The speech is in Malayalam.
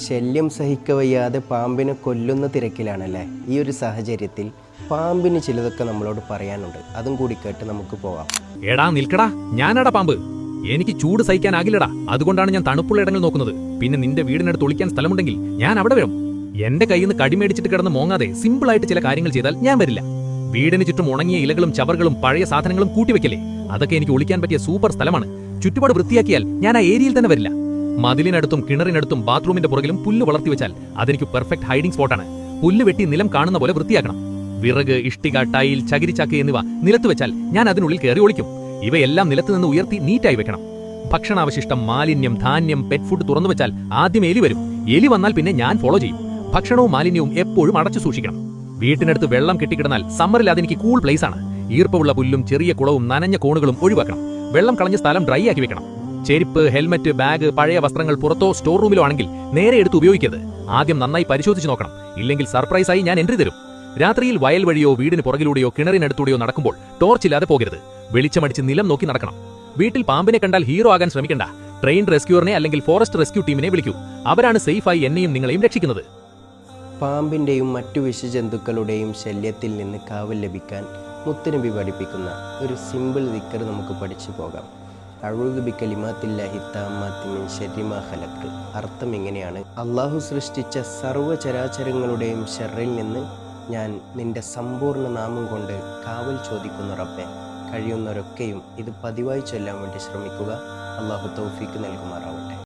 ശല്യം സഹിക്കവയ്യാതെ പാമ്പിനെ കൊല്ലുന്ന തിരക്കിലാണല്ലേ. ഈ ഒരു സാഹചര്യത്തിൽ പാമ്പിന് ചിലതൊക്കെ നമ്മളോട് പറയാനുണ്ട്. അതും കൂടി കേട്ട് നമുക്ക് പോവാം. എടാ നിൽക്കടാ, ഞാനാടാ പാമ്പ്. എനിക്ക് ചൂട് സഹിക്കാനാകില്ലടാ. അതുകൊണ്ടാണ് ഞാൻ തണുപ്പുള്ള ഇടങ്ങൾ നോക്കുന്നത്. പിന്നെ നിന്റെ വീടിനടുത്ത് ഒളിക്കാൻ സ്ഥലമുണ്ടെങ്കിൽ ഞാൻ അവിടെ വരും. എന്റെ കയ്യിൽ നിന്ന് കടിമേടിച്ചിട്ട് കിടന്ന് മോങ്ങാതെ സിമ്പിളായിട്ട് ചില കാര്യങ്ങൾ ചെയ്താൽ ഞാൻ വരില്ല. വീടിന് ചുറ്റും ഉണങ്ങിയ ഇലകളും ചവറുകളും പഴയ സാധനങ്ങളും കൂട്ടിവെക്കല്ലേ, അതൊക്കെ എനിക്ക് ഒളിക്കാൻ പറ്റിയ സൂപ്പർ സ്ഥലമാണ്. ചുറ്റുപാട് വൃത്തിയാക്കിയാൽ ഞാൻ ആ ഏരിയയിൽ തന്നെ വരില്ല. മതിലിനടുത്തും കിണറിനടുത്തും ബാത്റൂമിന്റെ പുറകിലും പുല്ല് വളർത്തിവെച്ചാൽ അതെനിക്ക് പെർഫെക്റ്റ് ഹൈഡിംഗ് സ്പോട്ടാണ്. പുല്ല് വെട്ടി നിലം കാണുന്ന പോലെ വൃത്തിയാക്കണം. വിറക്, ഇഷ്ടിക, ടൈൽ, ചകിരിച്ചാക്ക് എന്നിവ നിലത്ത് വെച്ചാൽ ഞാൻ അതിനുള്ളിൽ കയറി ഒളിക്കും. ഇവയെല്ലാം നിലത്ത് നിന്ന് ഉയർത്തി നീറ്റായി വെക്കണം. ഭക്ഷണാവശിഷ്ടം, മാലിന്യം, ധാന്യം, പെറ്റ് ഫുഡ് തുറന്നു വെച്ചാൽ ആദ്യം എലി വരും. എലി വന്നാൽ പിന്നെ ഞാൻ ഫോളോ ചെയ്യും. ഭക്ഷണവും മാലിന്യവും എപ്പോഴും അടച്ചു സൂക്ഷിക്കണം. വീട്ടിനടുത്ത് വെള്ളം കെട്ടിക്കിടന്നാൽ സമ്മറിൽ അതെനിക്ക് കൂൾ പ്ലേസ് ആണ്. ഈർപ്പമുള്ള പുല്ലും ചെറിയ കുളവും നനഞ്ഞ കോണുകളും ഒഴിവാക്കണം. വെള്ളം കളഞ്ഞ സ്ഥലം ഡ്രൈ ആക്കി വെക്കണം. ചെരുപ്പ്, ഹെൽമറ്റ്, ബാഗ്, പഴയ വസ്ത്രങ്ങൾ പുറത്തോ സ്റ്റോർ റൂമിലോ ആണെങ്കിൽ നേരെ എടുത്ത് ഉപയോഗിക്കരുത്. ആദ്യം നന്നായി പരിശോധിച്ച് നോക്കണം. ഇല്ലെങ്കിൽ സർപ്രൈസായി ഞാൻ എൻട്രി തരും. രാത്രിയിൽ വയൽ വഴിയോ വീടിന് പുറകിലൂടെയോ കിണറിനടുത്തൂടെയോ നടക്കുമ്പോൾ ടോർച്ചില്ലാതെ പോകരുത്. വെളിച്ചമടിച്ച് നിലം നോക്കി നടക്കണം. വീട്ടിൽ പാമ്പിനെ കണ്ടാൽ ഹീറോ ആകാൻ ശ്രമിക്കണ്ട. ട്രെയിൻ റെസ്ക്യൂറിനെ അല്ലെങ്കിൽ ഫോറസ്റ്റ് റെസ്ക്യൂ ടീമിനെ വിളിക്കൂ. അവരാണ് സേഫായി എന്നെയും നിങ്ങളെയും രക്ഷിക്കുന്നത്. പാമ്പിൻ്റെയും മറ്റു വിഷജന്തുക്കളുടെയും ശല്യത്തിൽ നിന്ന് കാവൽ ലഭിക്കാൻ മുത്തുനബി പഠിപ്പിക്കുന്ന ഒരു സിമ്പിൾ ദിക്ർ നമുക്ക് പഠിച്ചു പോകാം. അഊദു ബികലിമാത്തില്ലാഹി താമ്മാത്തി മിൻ ശർരി മാ ഖലഖ്. അർത്ഥം ഇങ്ങനെയാണ്: അള്ളാഹു സൃഷ്ടിച്ച സർവ്വചരാചരങ്ങളുടെയും ഷർറിൽ നിന്ന് ഞാൻ നിന്റെ സമ്പൂർണ്ണ നാമം കൊണ്ട് കാവൽ ചോദിക്കുന്ന റബ്ബേ. കഴിയുന്നവരൊക്കെയും ഇത് പതിവായി ചൊല്ലാൻ വേണ്ടി ശ്രമിക്കുക. അള്ളാഹു തൗഫീക്ക് നൽകുമാറാവും.